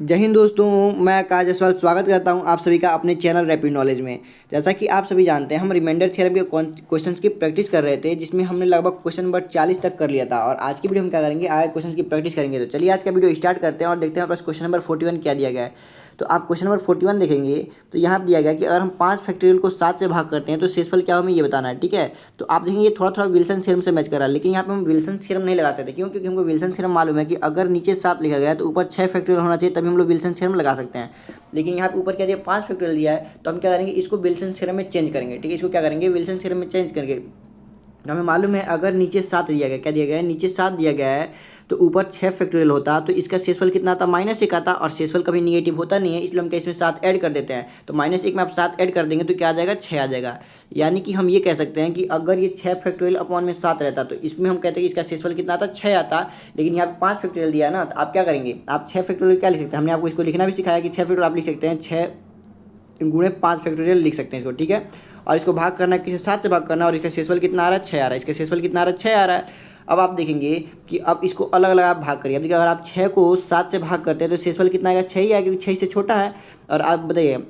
जय हिंद दोस्तों, मैं आकाश जायसवाल स्वागत करता हूं आप सभी का अपने चैनल रैपिड नॉलेज में। जैसा कि आप सभी जानते हैं, हम रिमाइंडर थ्योरम के क्वेश्चंस की प्रैक्टिस कर रहे थे, जिसमें हमने लगभग क्वेश्चन नंबर 40 तक कर लिया था। और आज की वीडियो हम क्या करेंगे, आगे क्वेश्चन की प्रैक्टिस करेंगे। तो चलिए आज का वीडियो स्टार्ट करते हैं और देखते हैं हमारे पास क्वेश्चन नंबर 41 क्या दिया गया है। तो आप क्वेश्चन नंबर 41 देखेंगे तो यहाँ पर दिया गया कि अगर हम 5 फैक्टोरियल को 7 से भाग करते हैं तो शेषफल क्या हमें ये बताना है। ठीक है, तो आप देखेंगे ये थोड़ा थोड़ा विल्सन थ्योरम से मैच कर रहा है, लेकिन यहाँ पे हम विल्सन थ्योरम नहीं लगा सकते। क्यों? क्योंकि हमको विल्सन थ्योरम मालूम है कि अगर नीचे 7 लिखा गया है तो ऊपर 6 फैक्टोरियल होना चाहिए, तभी हम लोग विल्सन थ्योरम लगा सकते हैं। लेकिन यहाँ पे ऊपर क्या दिया, 5 फैक्टोरियल दिया है, तो हम क्या करेंगे, इसको विल्सन थ्योरम में चेंज करेंगे। ठीक है, इसको क्या करेंगे, विल्सन थ्योरम में चेंज करेंगे। तो हमें मालूम है अगर नीचे 7 दिया गया, क्या दिया गया है, नीचे 7 दिया गया है, तो ऊपर 6 फैक्टोरियल होता, तो इसका शेषफल कितना आता, -1 आता। और शेषफल कभी निगेटिव होता नहीं है, इसलिए हम क्या इसमें 7 ऐड कर देते हैं। तो -1 में आप 7 ऐड कर देंगे तो क्या आ जाएगा, 6 आ जाएगा। यानी कि हम ये कह सकते हैं कि अगर ये 6 फैक्टोरियल अपॉन में 7 रहता तो इसमें हम कहते हैं कि इसका शेषफल कितना आता, 6 आता। लेकिन यहाँ पे 5 फैक्टोरियल दिया है ना, तो आप क्या करेंगे, आप 6 फैक्टोरियल क्या लिख सकते हैं, हमने आपको इसको लिखना भी सिखाया कि 6 फैक्टोरियल आप लिख सकते हैं, 6 गुणे 5 फैक्टोरियल लिख सकते हैं इसको। ठीक है, और इसको भाग करना है, किसी 7 से भाग करना, और इसका शेषफल कितना आ रहा है, 6 आ रहा है। इसका शेषफल कितना आ रहा है, 6 आ रहा है। अब आप देखेंगे कि अब इसको अलग अलग आप भाग करिए। अब देखिए, अगर आप 6 को 7 से भाग करते हैं तो शेषफल कितना आएगा, 6 ही आएगा, क्योंकि 6 से छोटा है। और आप बताइए,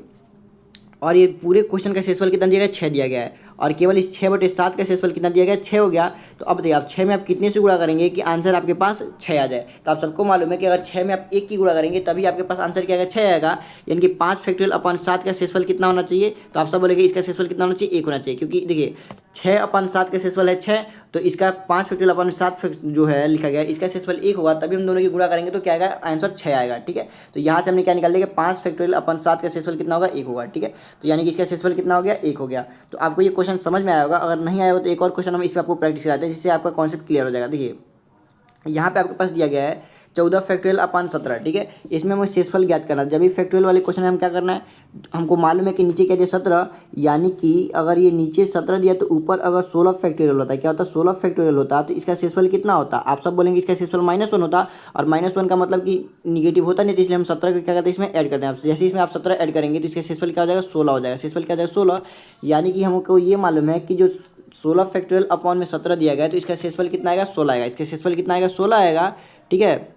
और ये पूरे क्वेश्चन का शेषफल कितना दिया गया, 6 दिया गया है, और केवल इस 6/7 का शेषफल कितना दिया गया, 6 हो गया। तो अब देखिए, आप 6 में आप कितने से गुणा करेंगे कि आंसर आपके पास 6 आ जाए। तो आप सबको मालूम है कि अगर 6 में आप 1 की गुणा करेंगे तभी आपके पास आंसर क्या आएगा, 6 आएगा। यानी कि 5 फैक्टोरियल अपॉन 7 का शेषफल कितना होना चाहिए, तो आप सब बोलेंगे इसका शेषफल कितना होना चाहिए, 1 होना चाहिए। क्योंकि देखिए 6/7 का शेषफल है 6, तो इसका 5 फैक्टोरियल अपॉन 7 जो है लिखा गया है, इसका शेषफल 1 होगा, तभी हम दोनों की गुणा करेंगे तो क्या आएगा, आंसर 6 आएगा। ठीक है, तो यहाँ से हमने क्या निकाल दिया, 5 फैक्टोरियल अपॉन 7 का शेषफल कितना होगा, 1 होगा। ठीक है, तो यानी कि इसका शेषफल कितना हो गया, 1 हो गया। तो आपको ये क्वेश्चन समझ में आया होगा। अगर नहीं आया हो तो एक और क्वेश्चन हम इस पर आपको प्रैक्टिस कराते हैं, जिससे आपका कॉन्सेप्ट क्लियर हो जाएगा। देखिए यहाँ पे आपके पास दिया गया है 14 फैक्टोरियल अपॉन 17। ठीक है, इसमें हमें शेषफल ज्ञात करना है। जब भी फैक्टोरियल वाले क्वेश्चन में हम क्या करना है, हमको मालूम है कि नीचे क्या दिया, 17, यानी कि अगर ये नीचे 17 दिया तो ऊपर अगर 16 फैक्टोरियल होता है, क्या होता है, 16 फैक्टोरियल होता, तो इसका शेषफल कितना होता। आप सब बोलेंगे इसका शेषफल -1 होता, और -1 का मतलब कि निगेटिव होता नहीं, तो इसलिए हम 17 को क्या करते हैं, इसमें ऐड करते हैं। जैसे इसमें आप 17 ऐड करेंगे तो इसका शेषफल क्या हो जाएगा, 16 हो जाएगा। शेषफल क्या हो जाएगा, 16। यानी कि हमको ये मालूम है कि जो 16 फैक्टोरियल अपॉन में 17 दिया गया है, तो इसका शेषफल कितना आएगा, 16 आएगा। इसका शेषफल कितना आएगा, 16 आएगा। ठीक है,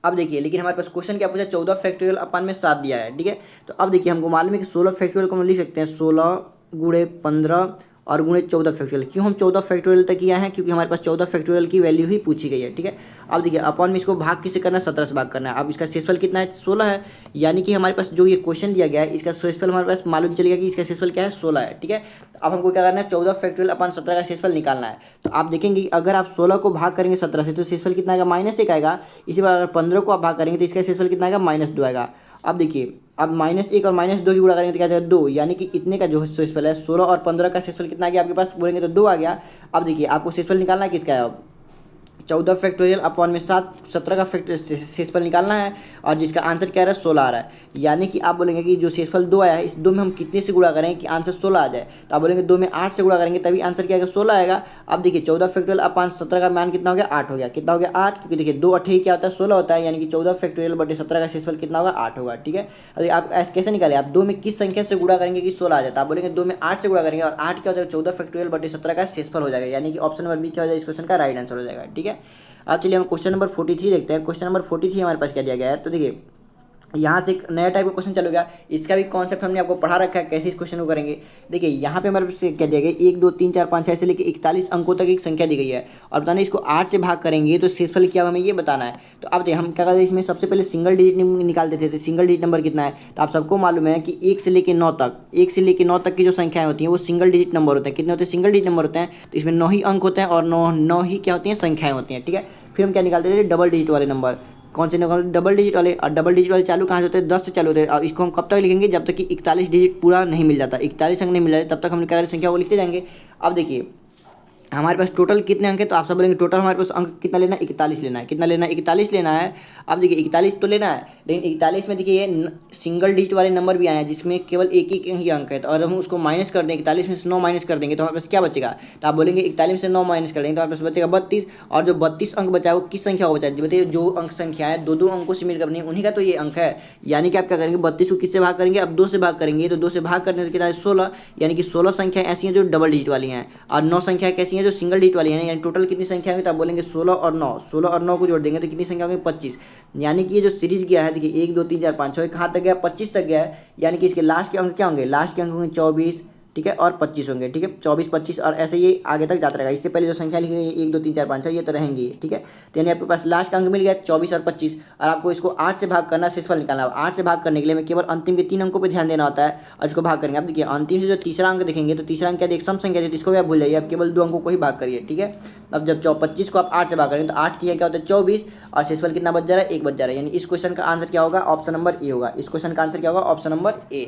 अब देखिए, लेकिन हमारे पास क्वेश्चन क्या पूछा, 14 फैक्टोरियल अपॉन में 7 दिया है। ठीक है, तो अब देखिए हमको मालूम है कि 16 फैक्टोरियल को हम लिख सकते हैं 16 गुणे 15 और गुणे 14 फैक्टोरियल। क्यों हम 14 फैक्टोरियल तक किया है, क्योंकि हमारे पास 14 फैक्टोरियल की वैल्यू ही पूछी गई है। ठीक है, अब देखिए अपॉन में इसको भाग किसे करना है, 17 से भाग करना है। अब इसका शेषफल कितना है, 16 है। यानी कि हमारे पास जो ये क्वेश्चन दिया गया है, इसका शेषफल हमारे पास मालूम चलेगा कि इसका शेषफल क्या है, 16 है। ठीक है, अब हमको क्या करना है, 14 फैक्टोरियल अपॉन 17 का शेषफल निकालना है। तो आप देखेंगे अगर आप 16 को भाग करेंगे 17 से तो शेषफल कितना आएगा, -1 आएगा। इसी बार अगर 15 को आप भाग करेंगे तो इसका शेषफल कितना आएगा, -2 आएगा। अब देखिए, अब -1 और -2 की गुणा करेंगे तो क्या जाएगा, 2। यानी कि इतने का जो शेषफल है, 16 और 15 का शेषफल कितना आ गया आपके पास, बोलेंगे तो 2 आ गया। अब देखिए आपको शेषफल निकालना है किसका है, अब 14 फैक्टोरियल अपॉन में 17 का शेषफल निकालना है, और जिसका आंसर क्या आ रहा है, 16 आ रहा है। यानी कि आप बोलेंगे कि जो शेषफल 2 आया है, इस 2 में हम कितने से गुणा करें कि आंसर 16 आ जाए। तो आप बोलेंगे 2 में 8 से गुणा करेंगे तभी आंसर क्या आएगा, 16 आएगा। अब देखिए 14 फैक्टोरियल अपॉन 17 का मान कितना हो गया, 8 हो गया। कितना हो गया, 8, क्योंकि देखिए 2 8 क्या होता है, 16 होता है। यानी कि 14 फैक्टोरियल बटे 17 का शेषफल कितना होगा, 8 होगा। ठीक है, अभी आप ऐसे कैसे निकाले, आप 2 में किस संख्या से गुणा करेंगे कि 16 आ जाता है। आप बोलेंगे 2 में 8 से गुणा करेंगे, और 8 क्या हो जाएगा, 14 फैक्टोरियल बटे 17 का शेषफल हो जाएगा। यानी कि ऑप्शन नंबर बी क्या हो जाएगा, इस क्वेश्चन का राइट आंसर हो जाएगा। ठीक है, अब चलिए हम क्वेश्चन नंबर 43 देखते हैं। क्वेश्चन नंबर 43 हमारे पास क्या दिया गया है, तो देखिए यहाँ से एक नया टाइप का क्वेश्चन चल गया। इसका भी कॉन्सेप्ट हमने आपको पढ़ा रखा है, कैसे इस क्वेश्चन को करेंगे। देखिए यहाँ पे हमारे पास क्या दिया गया, 1 2 3 4 5 6 से लेकर 41 अंकों तक एक संख्या दी गई है, और बताना इसको 8 से भाग करेंगे तो शेषफल क्या हमें ये बताना है। तो अब देखिए हम क्या करते हैं, इसमें सबसे पहले सिंगल डिजिट निकाल देते थे। सिंगल डिजिट नंबर कितना है, तो आप सबको मालूम है कि 1 से लेकर 9 तक, 1 से लेकर 9 तक की जो संख्याएं होती हैं वो सिंगल डिजिट नंबर होते हैं। कितने होते हैं, सिंगल डिजिट नंबर होते हैं। तो इसमें 9 ही अंक होते हैं, और 9 ही क्या होती हैं, संख्याएं होती हैं। ठीक है, फिर हम क्या निकालते थे, डबल डिजिट वाले नंबर। कौन से निकाल, डबल डिजिट वाले। और डबल डिजिट वाले चालू कहाँ से होते हैं, 10 से चालू होते हैं। अब इसको हम कब तक लिखेंगे, जब तक कि 41 डिजिट पूरा नहीं मिल जाता, 41 अंक नहीं मिल जाते, तब तक हम क्या करें, संख्या वो लिखते जाएंगे। अब देखिए हमारे पास टोटल कितने अंक है, तो आप सब बोलेंगे टोटल हमारे पास अंक कितना लेना है, 41 लेना है। कितना लेना है, 41 लेना है। अब देखिए 41 तो लेना है, लेकिन 41 में देखिए ये सिंगल डिजिट वाले नंबर भी आए हैं जिसमें केवल एक ही अंक है। तो और हम उसको माइनस कर दें, 41 में से 9 माइनस कर देंगे तो हमारे पास क्या बचेगा, तो आप बोलेंगे 41 से 9 माइनस कर देंगे तो हमारे पास बचेगा 32। और जो 32 अंक बचा है वो किस संख्या को बचा है, बताइए। जो अंक संख्या है दो अंकों से मिलकर बनी उन्हीं का तो ये अंक है। यानी कि आप क्या करेंगे, 32 को किससे भाग करेंगे, अब 2 से भाग करेंगे। तो 2 से भाग करने से कितना है, 16। यानी कि 16 संख्या ऐसी हैं जो डबल डिजिट वाली हैं, और 9 संख्या कैसी हैं जो सिंगल डिजिट वाली है यानी टोटल कितनी संख्या होगी, तो आप बोलेंगे 16 और 9, 16 और 9 को जोड़ देंगे तो कितनी संख्या होगी 25। यानी कि ये जो सीरीज गया है देखिए 1 2 3 4 5 6 कहाँ तक गया 25 तक गया है। यानी कि इसके लास्ट के अंक क्या होंगे, लास्ट के अंक होंगे 24, ठीक है, और 25 होंगे, ठीक है, 24 25 और ऐसे ये आगे तक जाता रहेगा। इससे पहले जो संख्या लिखी गई 1 2 3 4 5 6 ये तो रहेंगी, ठीक है। तो यानी आपके पास लास्ट का अंक मिल गया 24 और 25 और आपको इसको 8 से भाग करना, शेषफल निकालना। 8 से भाग करने के लिए हमें केवल अंतिम के 3 अंकों पर ध्यान देना होता है और इसको भाग करेंगे। आप देखिए अंतिम से जो तीसरा अंक देखेंगे तो तीसरा अंक क्या देख सम संख्या थी, इसको भी आप भूल जाइए, आप केवल 2 अंकों को ही भाग करिए, ठीक है। अब जब 25 को आप 8 से भाग करेंगे तो 8 की क्या होता है 24 और शेषफल कितना बच जा रहा है 1 बच जा रहा है। यानी इस क्वेश्चन का आंसर क्या होगा, ऑप्शन नंबर ए होगा। इस क्वेश्चन का आंसर क्या होगा, ऑप्शन नंबर ए,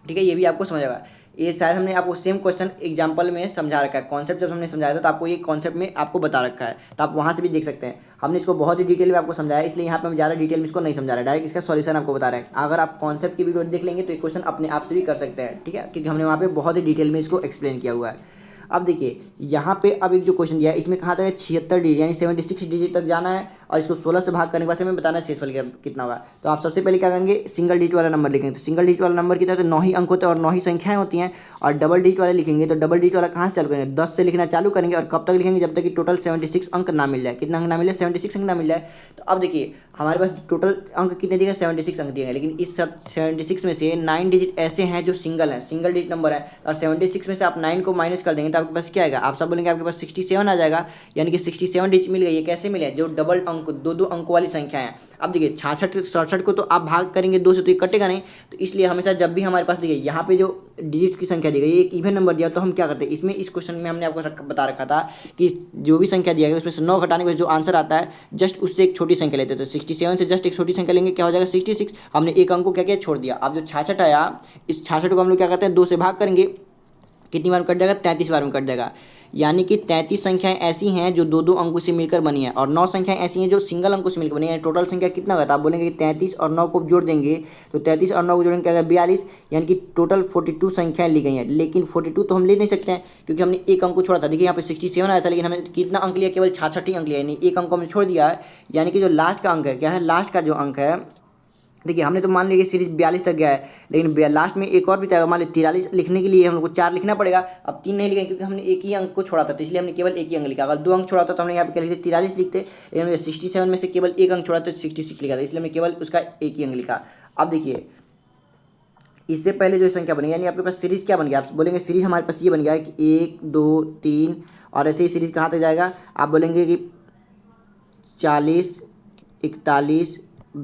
ठीक है। ये भी आपको समझ आएगा। ये शायद हमने आपको सेम क्वेश्चन एग्जांपल में समझा रखा है, कॉन्सेप्ट जब हमने समझाया था तो आपको ये कॉन्सेप्ट में आपको बता रखा है, तो आप वहाँ से भी देख सकते हैं। हमने इसको बहुत ही डिटेल में आपको समझाया, इसलिए यहाँ पे हम ज़्यादा डिटेल में इसको नहीं समझा रहे, डायरेक्ट इसका सॉल्यूशन आपको बता रहे हैं। अगर आप कॉन्सेप्ट की वीडियो देख लेंगे तो ये क्वेश्चन अपने आप से भी कर सकते हैं, ठीक है, क्योंकि हमने वहाँ पे बहुत ही डिटेल में इसको एक्सप्लेन किया हुआ है। अब देखिए यहाँ पे अब एक जो क्वेश्चन दिया है इसमें कहा था 76 डिजिट यानी 76 डिजिट तक जाना है और इसको 16 से भाग करने के बाद हमें बताना है शेषफल कितना होगा। तो आप सबसे पहले क्या करेंगे, सिंगल डिजिट वाला नंबर लिखेंगे। तो सिंगल डिजिट वाला नंबर कितना, तो 9 ही अंक होते हैं और 9 ही संख्याएं होती हैं। और डबल डिजिट वाले लिखेंगे तो डबल डिजिट वाला कहाँ से चालू करेंगे, 10 से लिखना चालू करेंगे और कब तक लिखेंगे, जब तक कि टोटल 76 अंक ना मिल जाए। कितना अंक ना मिले, 76 अंक ना मिल जाए। तो अब देखिए हमारे पास टोटल अंक कितने दिए गए, 76 अंक दिए गए, लेकिन इस 76 में से 9 डिजिट ऐसे हैं जो सिंगल हैं, सिंगल डिजिट नंबर है। और 76 में से आप 9 को माइनस कर देंगे तो आपके पास क्या आएगा, आप सब बोलेंगे आपके पास 67 आ जाएगा। यानी कि 67 डिजिट मिल गई। ये कैसे मिले, जो डबल अंक 2 अंक वाली संख्या है। अब देखिए 66 67 को तो आप भाग करेंगे 2 से तो ये कटेगा नहीं, तो इसलिए हमेशा जब भी हमारे पास देखिए यहाँ पे जो डिजिट्स की संख्या दी गई एक इवन नंबर दिया तो हम क्या करते हैं, इसमें इस क्वेश्चन में हमने आपको बता रखा था कि जो भी संख्या दिया गया उसमें से 9 घटाने के बाद जो आंसर आता है जस्ट उससे एक छोटी संख्या लेते थे। 67 से जस्ट एक छोटी संख्या लेंगे, क्या हो जाएगा 66। हमने एक अंक को क्या किया, छोड़ दिया। अब जो 66 आया इस 66 को हम लोग क्या करते हैं 2 से भाग करेंगे, कितनी बार में कट जाएगा, 33 बार में कट जाएगा। यानी कि 33 संख्याएं ऐसी हैं जो 2 अंकों से मिलकर बनी है और 9 संख्याएं ऐसी हैं जो सिंगल अंकों से मिलकर बनी है। टोटल संख्या कितना होगा, तो आप बोलेंगे कि 33 और 9 को जोड़ देंगे तो 33 और 9 को जोड़ेंगे क्या होगा 42। यानी कि टोटल 42 संख्याएं ली गई हैं, लेकिन 42 तो हम ले नहीं सकते हैं क्योंकि हमने एक अंक को छोड़ा था। देखिए यहाँ पे 67 आया था लेकिन हमने कितना अंक लिया, केवल 66 ही अंक लिया, यानी एक अंक को हमने छोड़ दिया है। यानी कि जो लास्ट का अंक है क्या है, लास्ट का जो अंक है देखिए हमने तो मान लिया कि सीरीज 42 तक गया है, लेकिन लास्ट में एक और भी था, मान लीजिए 43 लिखने के लिए हम लोग को 4 लिखना पड़ेगा। अब 3 नहीं लिखेंगे क्योंकि हमने एक ही अंक को छोड़ा था, तो इसलिए हमने केवल एक ही अंक लिखा। अगर 2 अंक छोड़ा था तो हमने यहाँ पे क्या लिखते 43 लिखते, लेकिन हमने 67 में से केवल एक अंक छोड़ा तो 66 लिखा था, इसलिए हमने केवल उसका एक ही अंक लिखा। अब देखिए इससे पहले जो संख्या बनी यानी आपके पास सीरीज क्या बन गया, आप बोलेंगे सीरीज हमारे पास ये बन गया है कि 1 2 3 और ऐसे ही सीरीज कहाँ तक जाएगा, आप बोलेंगे कि 40 41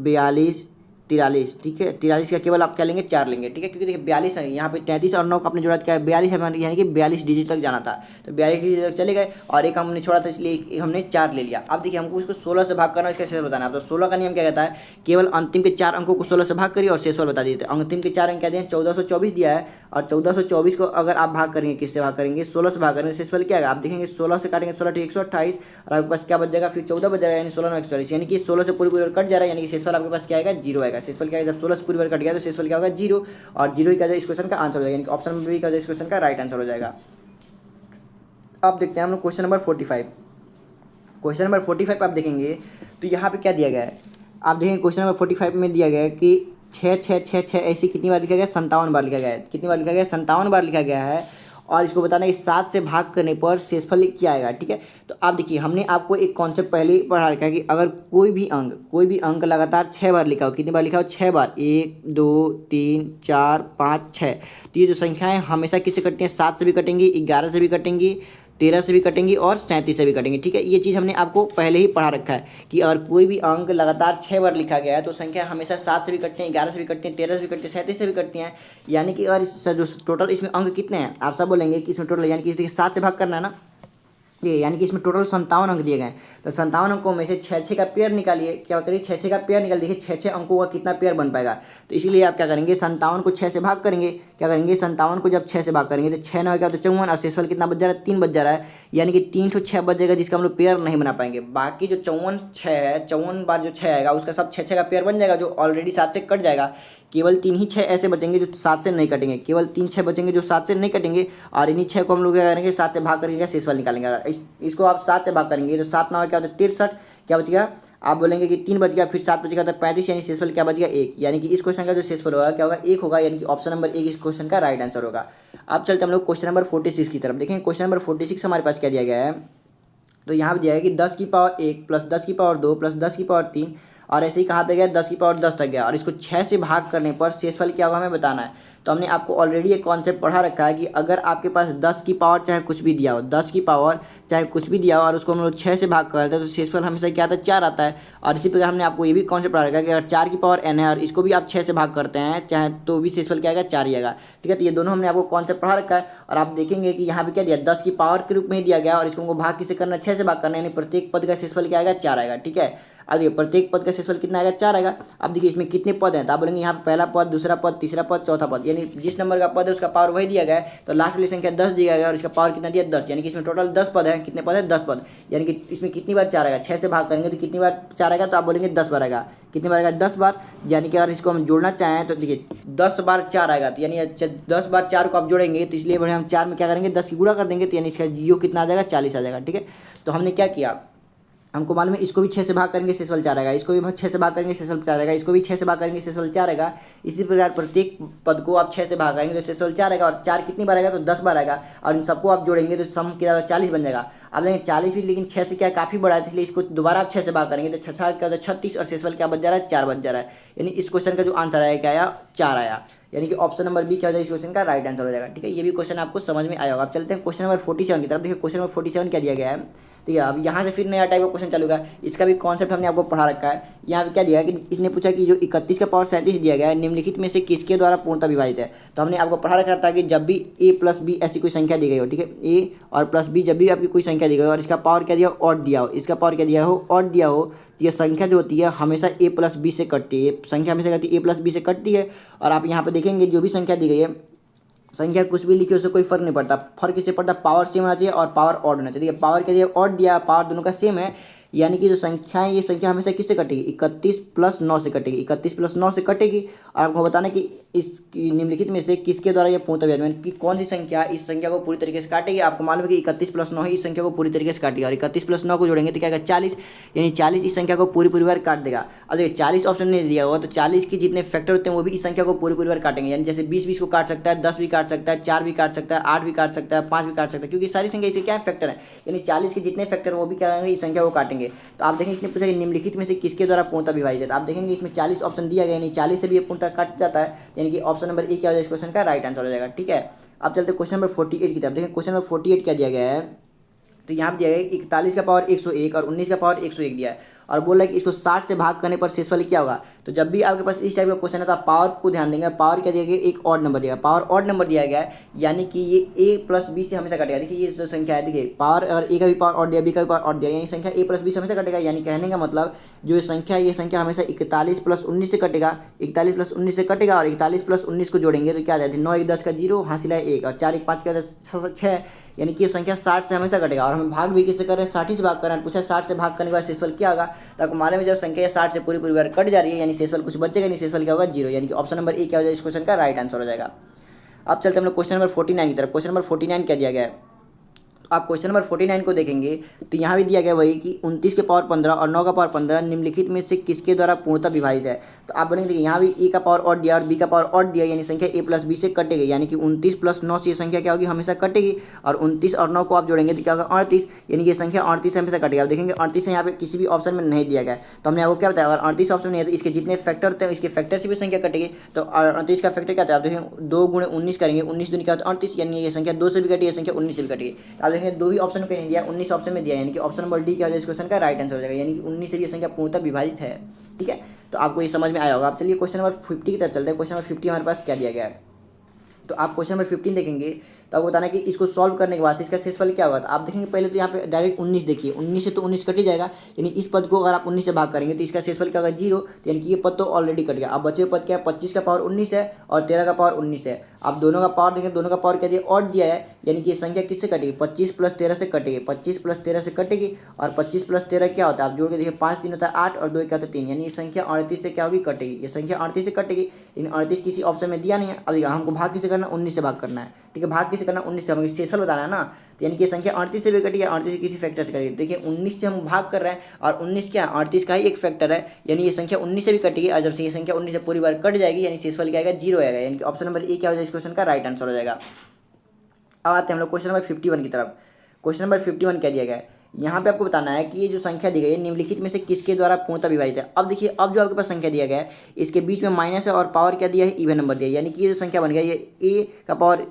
42 43, ठीक है। 43 का केवल आप क्या लेंगे 4 लेंगे, ठीक है, क्योंकि देखिए 42 है यहाँ पे 33 और 9 का अपने जोड़ा क्या है 42 है, यानी कि 42 डिजिट तक जाना था, तो 42 डिजिट तक चले गए और एक हमने छोड़ा था इसलिए हमने 4 ले लिया। अब देखिए हमको इसको 16 से भाग करना, इसका शेषफल बताना है। तो 16 का नियम क्या कहता है, केवल अंतिम के 4 अंकों को 16 से भाग करिए और शेषफल बता दीजिए। अंतिम के 4 अंक क्या दिए 1424 दिया है और 1424 को अगर आप भाग करेंगे किससे भाग करेंगे 16 से भाग करेंगे, शेषफल क्या आएगा आप देखेंगे 16 से काटेंगे 16 128 और आपके पास क्या बच जाएगा फिर 14 बच जाएगा, यानी 16 140, यानी कि 16 से पूरी कट जा रहा है, यानी कि शेषफल आपके पास क्या आएगा 0 आएगा। शेषफल क्या है जब 16 से पूरी बार कट गया तो शेषफल क्या होगा 0 और 0 ही क्या इस क्वेश्चन का आंसर हो जाएगा, यानी कि ऑप्शन नंबर बी का इस क्वेश्चन का राइट आंसर हो जाएगा। अब देखते हैं हम लोग क्वेश्चन नंबर 45। क्वेश्चन नंबर 45 आप देखेंगे तो यहाँ पे क्या दिया गया है, आप देखेंगे क्वेश्चन नंबर 45 में दिया गया है कि 6 6 6 6 ऐसी कितनी बार लिखा गया 57 बार लिखा गया है। कितनी बार लिखा गया 57 बार लिखा गया है और इसको बताना है कि 7 से भाग करने पर शेषफल क्या आएगा, ठीक है। तो आप देखिए हमने आपको एक कॉन्सेप्ट पहले ही पढ़ा रखा है कि अगर कोई भी अंक लगातार 6 बार लिखा हो, कितनी बार लिखा हो 6 बार, 1 2 3 4 5 6, तो ये जो संख्याएं हमेशा किससे कटती हैं 7 से भी कटेंगी, 11 से भी कटेंगी, 13 से भी कटेंगी और 37 से भी कटेंगी, ठीक है। ये चीज़ हमने आपको पहले ही पढ़ा रखा है कि अगर कोई भी अंक लगातार 6 बार लिखा गया है तो संख्या हमेशा 7 से भी कटती हैं, 11 से भी कटती हैं, 13 से भी कटती हैं, 37 से भी कटती हैं। यानी कि अगर जो टोटल इसमें अंक कितने हैं आप सब बोलेंगे कि इसमें टोटल यानी कि 7 से भाग करना है ना, ये यानी कि इसमें टोटल 57 अंक दिए गए हैं। तो 57 अंकों में से 6 का पेयर निकालिए, क्या करिए 6 का पेयर निकाल, देखिए 6 अंकों का कितना पेयर बन पाएगा। तो इसीलिए आप क्या करेंगे 57 को 6 से भाग करेंगे, क्या करेंगे 57 को जब 6 से भाग करेंगे तो 6 9 क्या तो 54 और शेषफल कितना बच जा रहा है 3 बच जा रहा है, यानी कि 3 तो 6 बच जाएगा जिसका हम लोग पेयर नहीं बना पाएंगे। बाकी जो 54 6 है 54 बार जो 6 आएगा उसका सब 6 का पेयर बन जाएगा जो ऑलरेडी 7 से कट जाएगा। केवल 3 ही 6 ऐसे बचेंगे जो 7 से नहीं कटेंगे, केवल 3 6 बचेंगे जो 7 से नहीं कटेंगे और इन्हीं 6 को हम लोग क्या करेंगे 7 से भाग करके शेषफल निकालेंगे। अगर इसको आप 7 से भाग करेंगे तो 7 9 क्या होता है 63, क्या बचेगा आप बोलेंगे कि 3 बच गया फिर 7 बचेगा तो 35, यानी शेषफल क्या बच गया 1, यानी कि इस क्वेश्चन का जो शेषफल होगा क्या होगा 1 होगा, यानी कि ऑप्शन नंबर 1 इस क्वेश्चन का राइट आंसर होगा। अब चलते हम लोग क्वेश्चन नंबर 46 की तरफ। देखें क्वेश्चन नंबर 46 हमारे पास क्या दिया गया है। तो यहाँ पे दिया है कि 10 की पावर 1 प्लस 10 की पावर 2 प्लस 10 की पावर 3 और ऐसे ही कहाँ तक गया 10 की पावर 10 तक गया, और इसको 6 से भाग करने पर शेषफल क्या होगा हमें बताना है। तो हमने आपको ऑलरेडी एक कॉन्सेप्ट पढ़ा रखा है कि अगर आपके पास 10 की पावर चाहे कुछ भी दिया हो, 10 की पावर चाहे कुछ भी दिया हो और उसको हम लोग 6 से भाग करते हैं तो शेषफल हमेशा क्या आता है 4 आता है। और इसी प्रकार हमने आपको ये भी कॉन्सेप्ट पढ़ा रखा है कि अगर 4 की पावर n है और इसको भी आप 6 से भाग करते हैं चाहे तो भी शेषफल क्या आएगा 4 ही आएगा। ठीक है, तो ये दोनों हमने आपको कॉन्सेप्ट पढ़ा रखा है। और आप देखेंगे कि यहाँ पे क्या दिया 10 की पावर के रूप में ही दिया गया और इसको हमको भाग किसे करना 6 से भाग करना है, यानी प्रत्येक पद का शेषफल क्या आएगा 4 आएगा। ठीक है, अब देखिए प्रत्येक पद का शेषफल कितना आएगा 4 आएगा। अब देखिए इसमें कितने पद हैं तो आप बोलेंगे यहाँ पे पहला पद, दूसरा पद, तीसरा पद, चौथा पद, यानी जिस नंबर का पद है उसका पावर वही दिया गया है। तो लास्ट वाली संख्या 10 दिया गया और इसका पावर कितना दिया 10, यानी कि इसमें टोटल 10 पद है। कितने पद है 10 पद, यानी कि इसमें कितनी बार 4 आएगा 6 से भाग करेंगे तो कितनी बार 4 आएगा, तो आप बोलेंगे 10 बार आएगा। कितनी बार आएगा 10 बार, यानी कि अगर इसको हम जोड़ना चाहें तो देखिए 10 बार 4 आएगा, तो यानी 10 बार 4 को आप जोड़ेंगे तो इसलिए बढ़िया हम 4 में क्या करेंगे 10 की गुणा कर देंगे, तो यानी इसका जीरो कितना आ जाएगा 40 आ जाएगा। ठीक है, तो हमने क्या किया, हमको मालूम है इसको भी 6 से भाग करेंगे शेषफल 4 आएगा, इसको भी 6 से भाग करेंगे शेषफल 4 आएगा, इसको भी 6 से भाग करेंगे शेषफल 4 आएगा। इसी प्रकार प्रत्येक पद को आप 6 से भाग करेंगे तो शेषफल 4 आएगा और 4 कितनी बार आएगा तो 10 बार आएगा और इन सबको आप जोड़ेंगे तो सम क्या 40 बन जाएगा। अब देखें 40 भी लेकिन 6 से क्या काफ़ी बड़ा है, इसलिए इसको दोबारा आप 6 से भाग करेंगे तो 6 क्या होता है 36 और शेषफल क्या बच जा रहा है 4 बच जा रहा है। यानी इस क्वेश्चन का जो आंसर आया क्या आया 4 आया, यानी कि ऑप्शन नंबर बी क्या हो जाएगा इस क्वेश्चन का राइट आंसर हो जाएगा। ठीक है, ये भी क्वेश्चन आपको समझ में आया होगा। अब चलते हैं क्वेश्चन नंबर 47 की तरफ। देखिए क्वेश्चन नंबर 47 क्या दिया गया है। ठीक है, अब यहाँ से फिर नया टाइप का क्वेश्चन चलूगा, इसका भी कॉन्सेप्ट हमने आपको पढ़ा रखा है। यहाँ पे क्या दिया है कि इसने पूछा कि जो 31 का पावर 37 दिया गया है निम्नलिखित में से किसके द्वारा पूर्णतः विभाजित है। तो हमने आपको पढ़ा रखा था कि जब भी a प्लस बी ऐसी कोई संख्या दी गई हो, ठीक है, a और प्लस b जब भी आपकी कोई संख्या दी गई हो और इसका पावर क्या दिया हो ऑड दिया हो, इसका पावर क्या दिया हो ऑड दिया हो, तो ये संख्या जो होती है हमेशा a प्लस बी से कटती है। संख्या हमेशा कहती है a प्लस बी से कटती है। और आप यहाँ पे देखेंगे जो भी संख्या दी गई है, संख्या कुछ भी लिखी उससे कोई फर्क नहीं पड़ता, फर्क इससे पड़ता पावर सेम होना चाहिए और पावर ऑड होना चाहिए। पावर क्या दिया ऑड दिया, पावर दोनों का सेम है, यानी कि जो संख्या है ये संख्या हमेशा किससे कटेगी 31 प्लस 9 से कटेगी, 31 प्लस 9 से कटेगी। और आपको बताना कि इस निम्नलिखित में से किसके द्वारा ये पूर्णतः विभाजित कि कौन सी संख्या इस संख्या को पूरी तरीके से काटेगी। आपको मालूम है कि 31 प्लस 9 ही इस संख्या को पूरी तरीके से काटेगी और 31 प्लस 9 को जोड़ेंगे तो क्या आएगा 40, यानी 40 इस संख्या को पूरी बार काट देगा। अब देखिए 40 ऑप्शन नहीं दिया हुआ तो 40 के जितने फैक्टर होते हैं वो भी इस संख्या को पूरी बार काटेंगे, यानी जैसे 20 को काट सकता है, 10 भी काट सकता है, 4 भी काट सकता है, 8 भी काट सकता है, 5 भी काट सकता है, क्योंकि सारी संख्या इसे क्या है फैक्टर है, यानी 40 के जितने फैक्टर वो भी क्या करेंगे इस संख्या को काटेंगे। तो आप देखेंगे इसने पूछा कि निम्नलिखित में से किसके द्वारा पूर्णतः विभाजित है। आप देखेंगे इसमें 40 ऑप्शन दिया गया, यानी 40 से भी ये पूर्णतः कट जाता है, यानी कि ऑप्शन नंबर ए क्या हो जाएगा इस क्वेश्चन का राइट आंसर हो जाएगा। ठीक है, अब चलते क्वेश्चन नंबर 48 की तरफ। देखें क्वेश्चन नंबर 48 क्या दिया गया है। तो यहाँ पर दिया गया है 41 का पावर 101 और 19 का पावर 101 दिया है और बोल रहा है कि इसको 60 से भाग करने पर शेषफल क्या होगा। तो जब भी आपके पास इस टाइप का क्वेश्चन है तो आप पावर को ध्यान देंगे। पावर क्या दिया गया एक ऑड नंबर दिया, पावर ऑड नंबर दिया गया है, यानी कि ये a प्लस बी से हमेशा कटेगा। देखिए ये जो संख्या है, देखिए पावर अगर a का भी पावर ऑड दिया, b का भी पावर ऑड दिया, यानी संख्या a प्लस बी से हमेशा कटेगा। यानी कहने का मतलब जो संख्या ये संख्या हमेशा 41 प्लस 19 से कटेगा, 41 प्लस 19 से कटेगा और 41 प्लस 19 को जोड़ेंगे तो क्या आ जाता है 9 1 10 का 0 हासिल है 1 और 4 1 5 का 6, यानी कि ये संख्या 60 से हमेशा कटेगा। और हम भाग भी किससे कर रहे हैं 60 से भाग कर रहे हैं। पूछा 60 से भाग करने के बाद शेषफल क्या होगा, तो आपको मालूम है जब संख्या 60 से पूरी बार कट जा रही है यानी शेषफल कुछ बचेगा नहीं, शेषफल क्या होगा 0, यानी कि ऑप्शन नंबर ए क्या हो जाएगा इस क्वेश्चन का राइट आंसर हो जाएगा। अब चलते हम लोग क्वेश्चन नंबर 49 की तरफ। क्वेश्चन नंबर 49 क्या दिया गया है। आप क्वेश्चन नंबर 49 को देखेंगे तो यहाँ भी दिया गया वही कि 29 के पावर 15 और 9 का पावर 15 निम्नलिखित में से किसके द्वारा पूर्णतः विभाजित है। तो आप बोलेंगे यहाँ भी ए का पावर ऑड दिया और बी का पावर ऑड दिया, यानी संख्या a प्लस बी से कटेगी, यानी कि 29 प्लस 9 से ये संख्या क्या होगी हमेशा कटेगी और 29 और 9 को आप जोड़ेंगे तो क्या होगा 38, यानी ये संख्या 38 से हमेशा कटेगा। आप देखेंगे 38 यहाँ पे किसी भी ऑप्शन में नहीं दिया गया, तो हमने आपको क्या बताया अगर 38 ऑप्शन नहीं है तो इसके जितने फैक्टर होते हैं इसके फैक्टर से भी संख्या कटेगी। तो 38 का फैक्टर क्या था, आप देखेंगे 2 गुणे 19 करेंगे, 19 दूनी क्या होता है 38, यानी ये संख्या 2 से भी कटेगी, ये संख्या 19 से भी कटेगी। आप देखेंगे दो ही ऑप्शन नहीं दिया, 19 ऑप्शन में दिया, यानी कि ऑप्शन नंबर डी क्या हो जाएगा इस क्वेश्चन का राइट आंसर हो जाएगा, यानी कि 19 से ये संख्या पूर्णतः विभाजित है। ठीक है, तो आपको ये समझ में आया होगा। आप चलिए क्वेश्चन नंबर 50 की तरफ चलते हैं। क्वेश्चन नंबर 50 हमारे पास क्या दिया गया है। तो आप क्वेश्चन नंबर 15 देखेंगे तो आपको बताना है कि इसको सॉल्व करने के बाद इसका शेषफल क्या होगा। तो आप देखेंगे पहले तो यहाँ पे डायरेक्ट 19 देखिए, 19 से तो 19 कट ही जाएगा, यानी इस पद को अगर आप 19 से भाग करेंगे तो इसका शेषफल क्या होगा 0, यानी कि ये पद तो ऑलरेडी कट गया। अब बचे पद क्या है 25 का पावर 19 है और 13 का पावर 19 है। आप दोनों का पावर देखें, दोनों का पावर क्या दिया ऑड दिया है, यानी कि ये संख्या किससे कटेगी 25 प्लस 13 से कटेगी, 25 प्लस 13 से कटेगी और 25 प्लस 13 क्या होता है आप जोड़ के देखिए 5 3 होता है 8 और 2 क्या होता है 3, यानी ये संख्या 38 से क्या होगी कटेगी, ये संख्या 38 से कटेगी, लेकिन 38 किसी ऑप्शन में दिया नहीं है। अब हमको भाग किसे करना 19 से भाग करना है। ठीक है, भाग किसे करना 19 से, हमें शेषफल बताना है ना, तो यानी कि संख्या 38 से भी कटी है, 38 किसी फैक्टर से कटी। देखिए 19 से हम भाग कर रहे हैं और 19 क्या 38 का ही एक फैक्टर है, यानी ये संख्या 19 से भी कटेगी और जब से ये संख्या 19 से पूरी बार कट जाएगी यानी शेषफल क्या आएगा 0 आएगा, यानी कि ऑप्शन नंबर ए क्या हो जाएगा इस क्वेश्चन का राइट आंसर हो जाएगा। अब आते हैं हम लोग क्वेश्चन नंबर 51 की तरफ। क्वेश्चन नंबर 51 क्या दिया गया है, यहाँ पे आपको बताना है कि ये जो संख्या दी गई है निम्नलिखित में से किसके द्वारा पूर्णतः विभाजित है। अब देखिए, अब जो आपके पास संख्या दिया गया है इसके बीच में माइनस है और पावर क्या दिया है, इवन नंबर दिया है, यानी कि ये जो संख्या बन गया ये ए का पावर,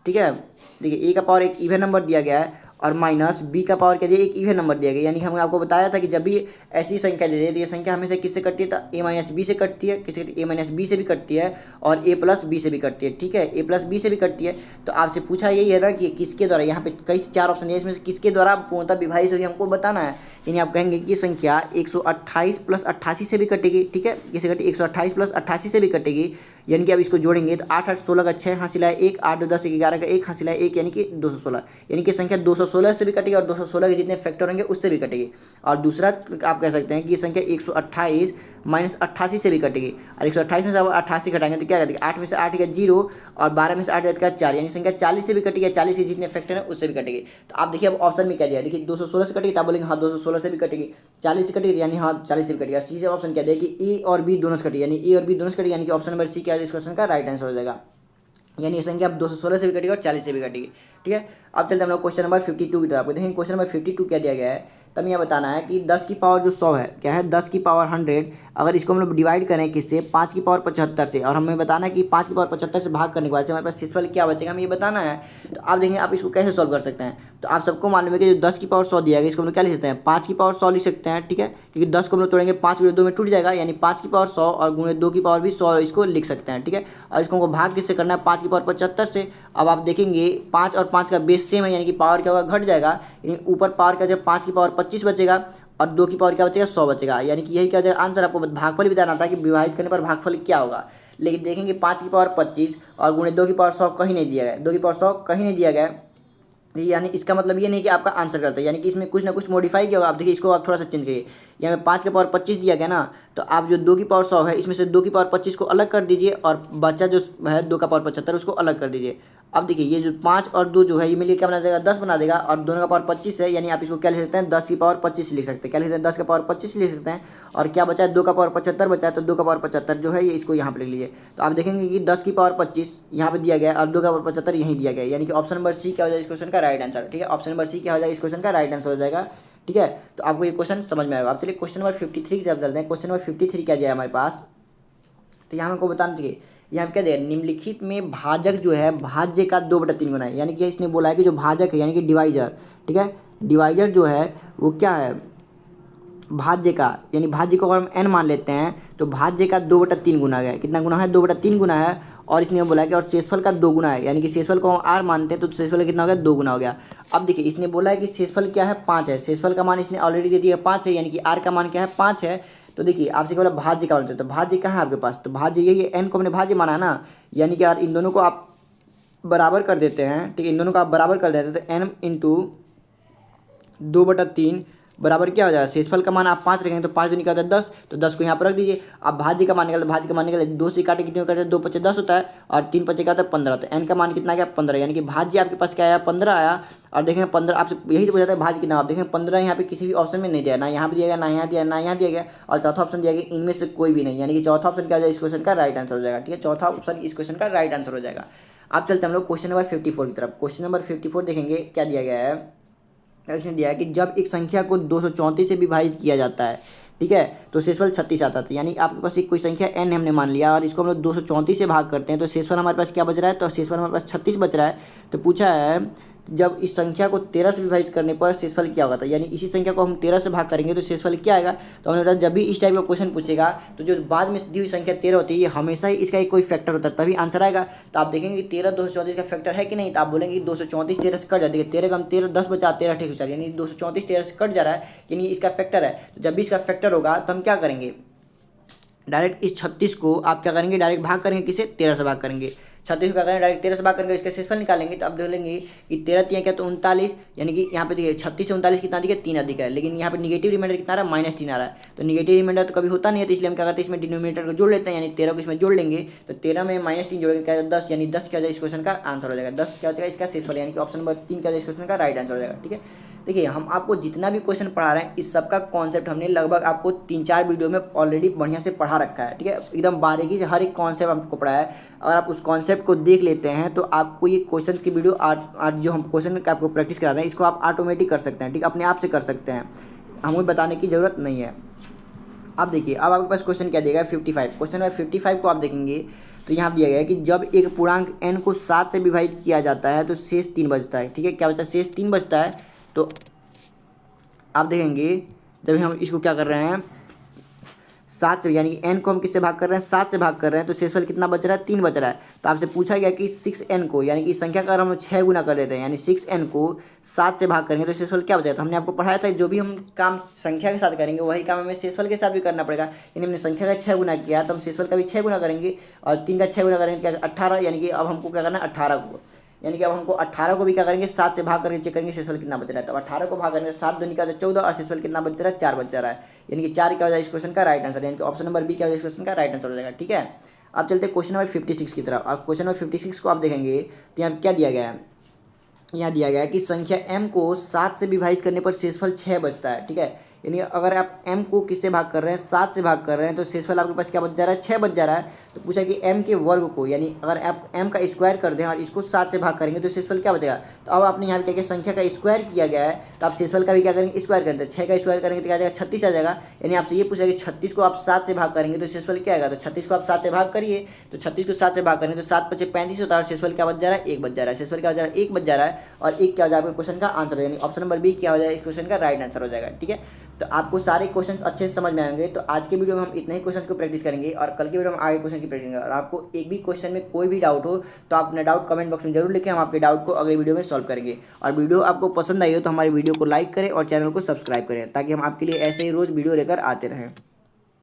ठीक है, देखिए ए का पावर एक इवन नंबर दिया गया है और माइनस बी का पावर क्या दिया, एक इवन नंबर दिया गया। यानी कि हमने आपको बताया था कि जब भी ऐसी संख्या दे दे तो ये संख्या हमेशा किससे कटती है, तो ए माइनस बी से कटती है, किससे ए माइनस बी से भी कटती है और ए प्लस बी से भी कटती है, ठीक है, ए प्लस बी से भी कटती है। तो आपसे पूछा यही है ना कि किसके द्वारा, यहाँ पे कई 4 ऑप्शन है, इसमें से किसके द्वारा पूर्णतः विभाजित होगी हमको बताना है। यानी आप कहेंगे कि संख्या 128 प्लस 88 से भी कटेगी, ठीक है, किसे कटेगी 128 प्लस 88 से भी कटेगी। यानी कि अब इसको जोड़ेंगे तो 8 8 16 का 6 हासिल है 1, 8 2 10 11 का 1 हासिल है 1, यानी कि 216। यानी कि संख्या 216 से भी कटेगी और 216 के जितने फैक्टर होंगे उससे भी कटेगी। और दूसरा आप कह सकते हैं कि ये संख्या 128 माइनस 88 से भी कटेगी और 128 में से अब 88 घटाएंगे तो क्या कटेगा, 8 में से 8 गया 0 और 12 में से 8 गया 4, यानी संख्या 40 से भी कटेगी, 40 के जितने फैक्टर हैं उससे भी कटेगी। तो आप देखिए अब ऑप्शन में क्या दिया, देखिए 216 से कटेगी तो आप बोलेंगे हाँ 216 से भी कटेगी, 40 से कटेगी यानी हाँ 40 से भी कटेगी। सी से ऑप्शन क्या दिया कि ए और बी दोनों से कटेगी, यानी ए और बी दोनों से कटेगी, यानी कि ऑप्शन नंबर सी क्या है इस क्वेश्चन का राइट आंसर हो जाएगा। यानी ये संख्या अब 216 से भी कटेगी और 40 से भी कटेगी, ठीक है। अब चलते हम लोग क्वेश्चन नंबर 52 की तरफ। आपको देखें क्वेश्चन नंबर 52 क्या दिया गया है, तब यह बताना है कि 10 की पावर जो 100 है क्या है, 10 की पावर 100, अगर इसको हम लोग डिवाइड करें किससे, 5 की पावर 75 से, और हमें बताना है कि 5 की पावर 75 से भाग करने के बाद से हमारे पास शेषफल क्या बचेगा, हमें ये बताना है। तो आप देखेंगे आप इसको कैसे सॉल्व कर सकते हैं। तो आप सबको मालूम है कि जो 10 की पावर 100 दिया गया इसको हम लोग क्या लिख सकते हैं, 5 की पावर 100 लिख सकते हैं, ठीक है, क्योंकि 10 को हम लोग तोड़ेंगे 5 गुणे 2 में टूट जाएगा, यानी 5 की पावर 100 और गुणे 2 की पावर भी 100 इसको लिख सकते हैं, ठीक है। और इसको हमको भाग किससे करना है, 5 की पावर 75 से। अब आप देखेंगे 5 और 5 का बेस सेम है, यानी कि पावर क्या होगा, घट जाएगा, यानी ऊपर पावर क्या जाएगा 5 की पावर 25 बचेगा और 2 की पावर क्या बचेगा 100 बचेगा, यानी कि यही क्या जाएगा आंसर। आपको भागफल भी बताना था कि विभाजित करने पर भागफल क्या होगा, लेकिन देखेंगे 5 की पावर 25 और गुणे 2 की पावर 100 कहीं नहीं दिया गया, 2 की पावर 100 कहीं नहीं दिया गया, यानी इसका मतलब ये नहीं कि आपका आंसर गलत है, यानी कि इसमें कुछ ना कुछ मॉडिफाई किया होगा। आप देखिए इसको आप थोड़ा सा चेंज करिए, यहाँ में 5 के पावर 25 दिया गया ना, तो आप जो 2 की पावर 100 है इसमें से 2 की पावर 25 को अलग कर दीजिए और बच्चा जो है 2 का पावर 75 उसको अलग कर दीजिए। अब देखिए ये जो 5 और 2 जो है ये मिलकर क्या बना देगा 10 बना देगा, और दोनों का पावर 25 है, यानी आप इसको क्या लिख सकते हैं 10 की पावर 25 लिख सकते हैं, क्या लिख सकते हैं 10 का पावर 25 लिख सकते हैं। और क्या बचा है 2 का पावर 75 बचा है, तो 2 का पावर 75 जो है ये इसको यहाँ पर लिख लीजिए। तो आप देखेंगे कि 10 की पावर 25 यहाँ पर दिया गया और 2 का पावर 75 यहीं दिया गया, यानी कि ऑप्शन नंबर सी क्या हो जाएगा इस क्वेश्चन का राइट आंसर, ठीक है, ऑप्शन नंबर सी क्या हो जाएगा इस क्वेश्चन का राइट आंसर हो जाएगा, ठीक है। तो आपको ये क्वेश्चन समझ में आएगा। अब चलिए क्वेश्चन नंबर 53 की तरफ चलते हैं। क्वेश्चन नंबर 53 क्या दिया है हमारे पास, तो यहाँ हमको बताना चाहिए, यहाँ क्या दिया निम्नलिखित में भाजक जो है भाज्य का 2/3 गुना है, यानी कि इसने बोला है कि जो भाजक है यानी कि डिवाइजर, ठीक है, डिवाइजर जो है वो क्या है भाज्य का, यानी भाज्य को अगर हम n मान लेते हैं तो भाज्य का 2/3 गुना है, कितना गुना है 2/3 गुना है। और इसने बोला कि और शेषफल का 2 गुना है, यानी कि शेषफल को हम r मानते हैं तो शेषफल कितना हो गया 2 गुना हो गया। अब देखिए इसने बोला है कि शेषफल क्या है 5 है, शेषफल का मान इसने ऑलरेडी दे दिया 5 है, यानी कि r का मान क्या है 5 है। तो देखिए आपसे बोला भाज्य का मानते हैं, तो भाज्य कहाँ है आपके पास, तो भाज्य यही है, n को हमने भाज्य माना है ना, यानी कि यार इन दोनों को आप बराबर कर देते हैं, ठीक है, इन दोनों को आप बराबर कर देते हैं तो n इंटू 2/3 बराबर क्या हो जाएगा, शेषफल का मान आप 5 रखेंगे तो 5 निकल जाता है 10, तो 10 को यहाँ पर रख दीजिए। अब भाज्य का मान निकलता है, भाज्य का मान निकलता है 2 से काटे कितने करते हैं 2 5 10 होता है और 3 5 का होता है 15, तो n का मान कितना गया 15, यानी कि भाज्य आपके पास क्या आया 15 आया। और देखेंगे 15 आपसे यही तो पूछा था भाज्य कितना, आप देखेंगे 15 यहाँ पे किसी भी ऑप्शन में नहीं दिया, ना यहाँ पे दिया गया, ना यहाँ दिया, ना यहाँ दिया गया, और चौथा ऑप्शन दिया गया, इनमें से कोई भी नहीं, यानी कि चौथा ऑप्शन क्या हो जाएगा इस क्वेश्चन का राइट आंसर हो जाएगा, ठीक है, चौथा ऑप्शन इस क्वेश्चन का राइट आंसर हो जाएगा। अब चलते हम लोग क्वेश्चन नंबर 54 की तरफ। क्वेश्चन नंबर 54 देखेंगे क्या दिया गया है, इसने दिया है कि जब एक संख्या को 234 से विभाजित किया जाता है, ठीक है, तो शेषफल 36 आता था, यानी आपके पास एक कोई संख्या n हमने मान लिया और इसको हम लोग 234 से भाग करते हैं तो शेषफल हमारे पास क्या बच रहा है, तो शेषफल हमारे पास 36 बच रहा है। तो पूछा है जब इस संख्या को 13 से विभाजित करने पर शेषफल क्या होगा था, यानी इसी संख्या को हम 13 से भाग करेंगे तो शेषफल क्या आएगा। तो हमने बताया जब भी इस टाइप का क्वेश्चन पूछेगा तो जो बाद में दी हुई संख्या 13 होती है ये हमेशा ही इसका एक कोई फैक्टर होता है तभी आंसर आएगा। तो आप देखेंगे 13 234 का फैक्टर है कि नहीं, तो आप बोलेंगे कि 234 13 से कट जाती है, 13 कम 13 10 बचा 13 ठीक हो, यानी 234 13 से कट जा रहा है, यानी इसका फैक्टर है। तो जब भी इसका फैक्टर होगा तो हम क्या करेंगे, डायरेक्ट इस 36 को आप क्या करेंगे डायरेक्ट भाग करेंगे, किसे 13 से भाग करेंगे, 36 को क्या करेंगे डायरेक्ट 13 से भाग करेंगे, इसका शेषफल निकालेंगे। तो अब देख लेंगे कि 13 3 क्या तो 39, यानी कि यहाँ पे देखिए 36 से 39 कितना अधिक है 3 अधिक है, लेकिन यहाँ पे निगेटिव रिमाइंडर कितना आ रहा है -3 आ रहा है। तो निगेटिव रिमाइंडर तो कभी होता नहीं है, तो इसलिए हम क्या करते हैं इसमें डिनोमिनेटर को जोड़ लेते हैं, यानी 13 को इसमें जोड़ लेंगे तो 13 में -3 जोड़ेंगे क्या 10, यानी 10 क्या हो जाएगा इस क्वेश्चन का आंसर हो जाएगा, 10 क्या हो जाएगा इसका शेषफल, यानी कि ऑप्शन नंबर 3 क्या इस क्वेश्चन का राइट आंसर हो जाएगा, ठीक है। देखिए हम आपको जितना भी क्वेश्चन पढ़ा रहे हैं इस सब का कॉन्सेप्ट हमने लगभग आपको 3-4 वीडियो में ऑलरेडी बढ़िया से पढ़ा रखा है, ठीक है। एकदम बारीकी से हर एक कॉन्सेप्ट आपको पढ़ा है। अगर आप उस कॉन्सेप्ट को देख लेते हैं तो आपको ये क्वेश्चन की वीडियो आज जो हम क्वेश्चन का आपको प्रैक्टिस करा रहे हैं इसको आप ऑटोमेटिक कर सकते हैं, ठीक है, अपने आप से कर सकते हैं, हमें बताने की ज़रूरत नहीं है। अब देखिए अब आपके पास क्वेश्चन क्या देगा 55। क्वेश्चन नंबर 55 को आप देखेंगे तो यहाँ दिया गया है कि जब एक पूर्णांक n को 7 से विभाजित किया जाता है तो शेष 3 बचता है, ठीक है। क्या बचता है? शेष 3 बचता है। तो आप देखेंगे जब हम इसको क्या कर रहे हैं 7 से, यानी कि n को हम किससे भाग कर रहे हैं 7 से भाग कर रहे हैं, तो शेषफल कितना बच रहा है? 3 बच रहा है। तो आपसे पूछा गया कि 6n को, यानी कि संख्या का अगर हम 6 गुना कर देते हैं, यानी 6n को 7 से भाग करेंगे तो शेषफल क्या बचेगा? तो हमने आपको पढ़ाया था जो भी हम काम संख्या के साथ करेंगे वही काम हमें शेषफल के साथ भी करना पड़ेगा। यानी हमने संख्या का 6 गुना किया तो हम शेषफल का भी 6 गुना करेंगे, और 3 का 6 गुना करेंगे क्या 18, यानी कि अब हमको क्या करना है 18 को, यानी कि अब हमको 18 को भी क्या करेंगे 7 से भाग करके चेक करेंगे शेषफल कितना बच रहा है। तो 18 को भाग करने 7 दूनी का 14 और शेषफल कितना बच रहा है 4 बच रहा है, यानी कि 4 क्या हो जाएगा इस क्वेश्चन का राइट आंसर, यानी कि ऑप्शन नंबर बी क्या हो जाएगा इस क्वेश्चन का राइट आंसर हो जाएगा, ठीक है। अब चलते हैं क्वेश्चन नंबर 56 की तरफ। अब क्वेश्चन नंबर 56 को आप देखेंगे तो यहाँ क्या दिया गया है, यहाँ दिया गया है कि संख्या m को 7 से विभाजित करने पर शेषफल 6 बचता है, ठीक है। यानी अगर आप m को किससे भाग कर रहे हैं 7 से भाग कर रहे हैं तो शेषफल आपके पास क्या बच जा रहा है 6 बच जा रहा है। तो पूछा कि m के वर्ग को, यानी अगर आप m का स्क्वायर कर दें और इसको 7 से भाग करेंगे तो शेषफल क्या बचेगा। तो अब आपने यहाँ पे क्या किया संख्या का स्क्वायर किया गया है तो आप शेषफल का भी क्या करेंगे स्क्वायर करते हैं, 6 का स्क्वायर करेंगे तो क्या आ जाएगा 36 आ जाएगा। यानी आपसे ये पूछा कि 36 को आप 7 से भाग करेंगे तो शेषफल क्या आएगा। तो 36 को आप 7 से भाग करिए, तो 36 को 7 से भाग करेंगे तो 7 × 5 = 35 होता है और शेषफल क्या बच जा रहा है 1 बच जा रहा है। शेषफल क्या बच जा रहा है 1 बच जा रहा है, और 1 क्या हो जाएगा क्वेश्चन का आंसर, यानी ऑप्शन नंबर बी क्या हो जाएगा इस क्वेश्चन का राइट आंसर हो जाएगा, ठीक है। तो आपको सारे क्वेश्चन अच्छे से समझ में आएंगे। तो आज के वीडियो में हम इतने ही क्वेश्चन को प्रैक्टिस करेंगे और कल के वीडियो में आगे क्वेश्चन की प्रैक्टिस करेंगे। और आपको एक भी क्वेश्चन में कोई भी डाउट हो तो आप अपना डाउट कमेंट बॉक्स में जरूर लिखें, हम आपके डाउट को अगले वीडियो में सॉल्व करेंगे। और वीडियो आपको पसंद आई हो तो हमारी वीडियो को लाइक करें और चैनल को सब्सक्राइब करें ताकि हम आपके लिए ऐसे ही रोज़ वीडियो लेकर आते रहें।